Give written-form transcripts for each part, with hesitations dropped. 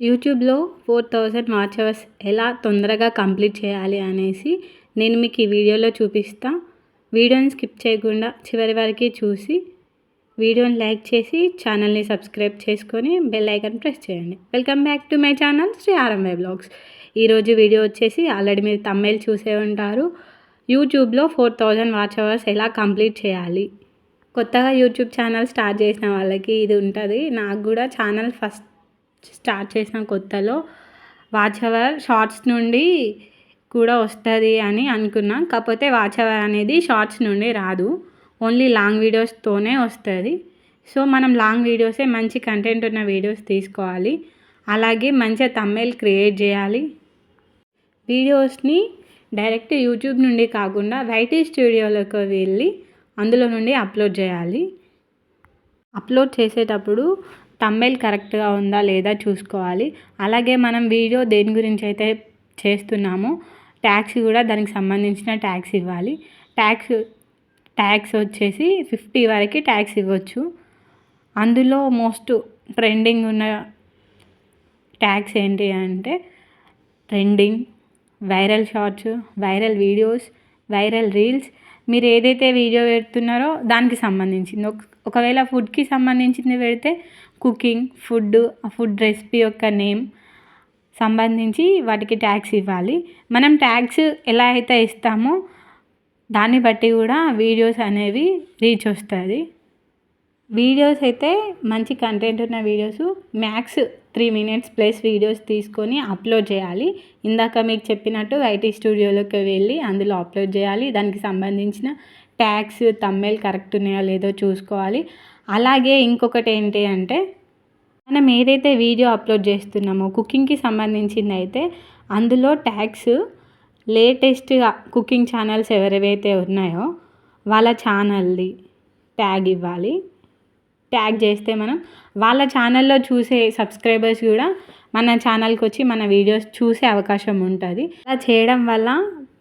యూట్యూబ్‌లో 4000 watch hours ఎలా తొందరగా కంప్లీట్ చేయాలి అనేసి నేను మీకు ఈ వీడియోలో చూపిస్తా. వీడియోని స్కిప్ చేయకుండా చివరి వరకు చూసి వీడియోని లైక్ చేసి ఛానల్ని సబ్స్క్రైబ్ చేసుకొని బెల్ ఐకాన్ ప్రెస్ చేయండి. Welcome back to my channel Shri RMY vlogs. ఈరోజు వీడియో వచ్చేసి ఆల్రెడీ మీరు థంబ్‌నెయిల్ చూసే ఉంటారు. యూట్యూబ్‌లో 4000 వాచ్ అవర్స్ ఎలా కంప్లీట్ చేయాలి. కొత్తగా యూట్యూబ్ ఛానల్ స్టార్ట్ చేసిన వాళ్ళకి ఇది ఉంటుంది. నాకు కూడా ఛానల్ ఫస్ట్ స్టార్ట్ చేసిన కొత్తలో వాచ్ అవర్ షార్ట్స్ నుండి కూడా వస్తుంది అని అనుకున్నా. కాకపోతే వాచ్ అవర్ అనేది షార్ట్స్ నుండి రాదు, ఓన్లీ లాంగ్ వీడియోస్తోనే వస్తుంది. సో మనం లాంగ్ వీడియోసే మంచి కంటెంట్ ఉన్న వీడియోస్ తీసుకోవాలి. అలాగే మంచిగా థంబ్నెయిల్ క్రియేట్ చేయాలి. వీడియోస్ని డైరెక్ట్ యూట్యూబ్ నుండి కాకుండా వైటీ స్టూడియోలోకి వెళ్ళి అందులో నుండి అప్లోడ్ చేయాలి. అప్లోడ్ చేసేటప్పుడు థంబ్నెయిల్ కరెక్ట్గా ఉందా లేదా చూసుకోవాలి. అలాగే మనం వీడియో దేని గురించి అయితే చేస్తున్నామో ట్యాగ్స్ కూడా దానికి సంబంధించిన ట్యాగ్స్ ఇవ్వాలి. ట్యాగ్స్ వచ్చేసి 50 వరకు ట్యాగ్స్ ఇవ్వచ్చు. అందులో మోస్ట్ ట్రెండింగ్ ఉన్న ట్యాగ్స్ ఏంటి అంటే trending, viral shorts, viral videos, viral reels. మీరు ఏదైతే వీడియో పెడుతున్నారో దానికి సంబంధించింది. ఒకవేళ ఫుడ్కి సంబంధించింది పెడితే కుకింగ్, ఆ ఫుడ్ రెసిపీ యొక్క నేమ్ సంబంధించి వాటికి ట్యాగ్స్ ఇవ్వాలి. మనం ట్యాగ్స్ ఎలా అయితే ఇస్తామో దాన్ని బట్టి కూడా వీడియోస్ అనేవి రీచ్ వస్తుంది. వీడియోస్ అయితే మంచి కంటెంట్ ఉన్న videos max 3 minutes plus videos తీసుకొని అప్లోడ్ చేయాలి. ఇందాక మీకు చెప్పినట్టు వైటీ స్టూడియోలోకి వెళ్ళి అందులో అప్లోడ్ చేయాలి. దానికి సంబంధించిన ట్యాగ్స్, థంబ్నెయిల్ కరెక్ట్ ఉన్నాయో లేదో చూసుకోవాలి. అలాగే ఇంకొకటి ఏంటి అంటే మనం ఏదైతే వీడియో అప్లోడ్ చేస్తున్నామో కుకింగ్కి సంబంధించింది అయితే అందులో ట్యాగ్స్ లేటెస్ట్గా కుకింగ్ ఛానల్స్ ఎవరైతే ఉన్నాయో వాళ్ళ ఛానల్ది ట్యాగ్ ఇవ్వాలి. ట్యాగ్ చేస్తే మనం వాళ్ళ ఛానల్లో చూసే సబ్స్క్రైబర్స్ కూడా మన ఛానల్కి వచ్చి మన వీడియోస్ చూసే అవకాశం ఉంటుంది. అలా చేయడం వల్ల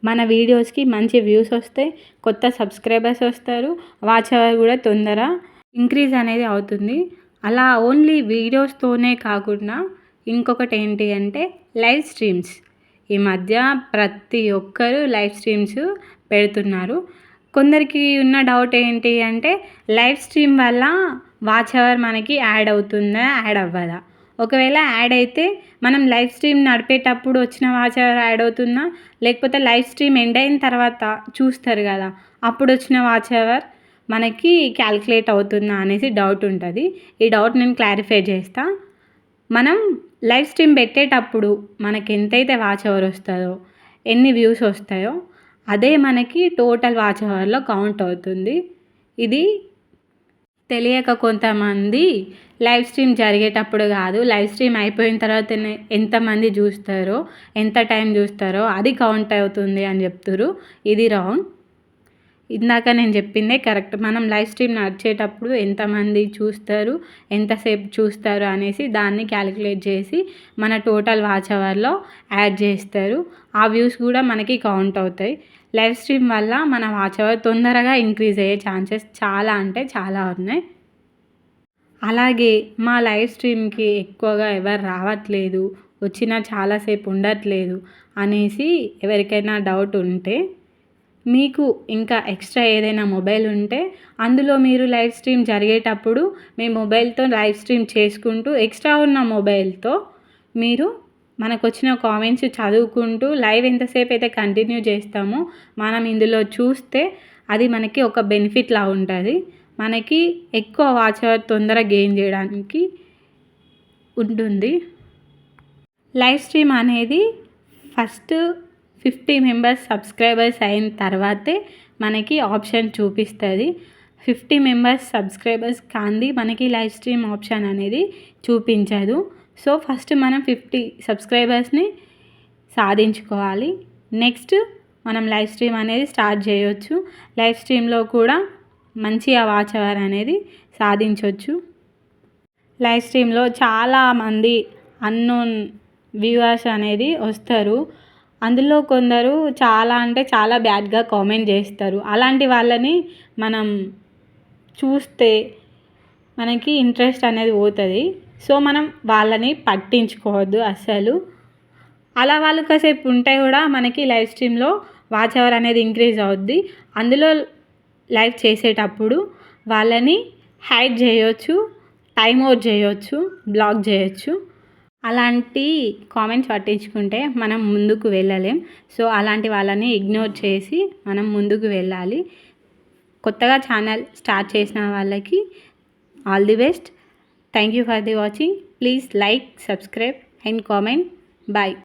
మన వీడియోస్కి మంచి వ్యూస్ వస్తాయి, కొత్త సబ్స్క్రైబర్స్ వస్తారు, వాచ్ అవర్ కూడా తొందర ఇంక్రీజ్ అనేది అవుతుంది. అలా ఓన్లీ వీడియోస్తోనే కాకుండా ఇంకొకటి ఏంటి అంటే లైవ్ స్ట్రీమ్స్. ఈ మధ్య ప్రతి ఒక్కరు లైవ్ స్ట్రీమ్స్ పెడుతున్నారు. కొందరికి ఉన్న డౌట్ ఏంటి అంటే లైవ్ స్ట్రీమ్ వల్ల వాచ్ అవర్ మనకి యాడ్ అవుతుందా, యాడ్ అవ్వదా? ఒకవేళ యాడ్ అయితే మనం లైవ్ స్ట్రీమ్ నడిపేటప్పుడు వచ్చిన వాచ్ అవర్ యాడ్ అవుతుందా, లేకపోతే లైవ్ స్ట్రీమ్ ఎండ్ అయిన తర్వాత చూస్తారు కదా అప్పుడు వచ్చిన వాచ్ అవర్ మనకి క్యాలిక్యులేట్ అవుతుందా అనేసి డౌట్ ఉంటుంది. ఈ డౌట్ నేను క్లారిఫై చేస్తా. మనం లైవ్ స్ట్రీమ్ పెట్టేటప్పుడు మనకి ఎంతైతే వాచ్ అవర్ వస్తుందో, ఎన్ని వ్యూస్ వస్తాయో అదే మనకి టోటల్ వాచ్ అవర్లో కౌంట్ అవుతుంది. ఇది తెలియక కొంతమంది లైవ్ స్ట్రీమ్ జరిగేటప్పుడు కాదు, లైవ్ స్ట్రీమ్ అయిపోయిన తర్వాత ఎంతమంది చూస్తారో, ఎంత టైం చూస్తారో అది కౌంట్ అవుతుంది అని చెప్తున్నారు. ఇది రాంగ్. ఇందాక నేను చెప్పిందే కరెక్ట్. మనం లైవ్ స్ట్రీమ్ నడిచేటప్పుడు ఎంతమంది చూస్తారు, ఎంతసేపు చూస్తారు అనేసి దాన్ని క్యాలిక్యులేట్ చేసి మన టోటల్ వాచ్ అవర్లో యాడ్ చేస్తారు. ఆ వ్యూస్ కూడా మనకి కౌంట్ అవుతాయి. లైవ్ స్ట్రీమ్ వల్ల మన వాచ్ అవర్ తొందరగా ఇంక్రీజ్ అయ్యే ఛాన్సెస్ చాలా అంటే చాలా ఉన్నాయి. అలాగే మా లైవ్ స్ట్రీమ్కి ఎక్కువగా ఎవరు రావట్లేదు, వచ్చినా చాలాసేపు ఉండట్లేదు అనేసి ఎవరికైనా డౌట్ ఉంటే మీకు ఇంకా ఎక్స్ట్రా ఏదైనా మొబైల్ ఉంటే అందులో మీరు లైవ్ స్ట్రీమ్ జరిగేటప్పుడు మీ మొబైల్తో లైవ్ స్ట్రీమ్ చేసుకుంటూ ఎక్స్ట్రా ఉన్న మొబైల్తో మీరు మనకు వచ్చిన కామెంట్స్ చదువుకుంటూ లైవ్ ఎంతసేపు అయితే కంటిన్యూ చేస్తామో మనం ఇందులో చూస్తే అది మనకి ఒక బెనిఫిట్లా ఉంటుంది. మనకి ఎక్కువ వాచ్ అవర్ తొందరగా గెయిన్ చేయడానికి ఉంటుంది. లైవ్ స్ట్రీమ్ అనేది ఫస్ట్ 50 members సబ్స్క్రైబర్స్ అయిన తర్వాతే మనకి ఆప్షన్ చూపిస్తుంది. 50 members సబ్స్క్రైబర్స్ కాంది మనకి లైవ్ స్ట్రీమ్ ఆప్షన్ అనేది చూపించదు. సో ఫస్ట్ మనం 50 సబ్స్క్రైబర్స్ని సాధించుకోవాలి. నెక్స్ట్ మనం లైవ్ స్ట్రీమ్ అనేది స్టార్ట్ చేయొచ్చు. లైవ్ స్ట్రీమ్లో కూడా మంచిగా వాచ్ అవర్ అనేది సాధించవచ్చు. లైవ్ స్ట్రీమ్లో చాలామంది అన్నోన్ వ్యూవర్స్ అనేది వస్తారు. అందులో కొందరు చాలా అంటే చాలా బ్యాడ్గా కామెంట్ చేస్తారు. అలాంటి వాళ్ళని మనం చూస్తే మనకి ఇంట్రెస్ట్ అనేది పోతుంది. సో మనం వాళ్ళని పట్టించుకోవద్దు అస్సలు. అలా వాళ్ళు కాసేపు ఉంటే కూడా మనకి లైవ్ స్ట్రీమ్లో వాచ్ అవర్ అనేది ఇంక్రీజ్ అవుద్ది. అందులో లైవ్ చేసేటప్పుడు వాళ్ళని హైడ్ చేయొచ్చు, టైమ్ అవుట్ చేయొచ్చు, బ్లాక్ చేయొచ్చు. అలాంటి కామెంట్స్ పట్టించుకుంటే మనం ముందుకు వెళ్ళలేం. సో అలాంటి వాళ్ళని ఇగ్నోర్ చేసి మనం ముందుకు వెళ్ళాలి. కొత్తగా ఛానల్ స్టార్ట్ చేసిన వాళ్ళకి all the best. Thank you for the watching. Please like, subscribe and comment. Bye.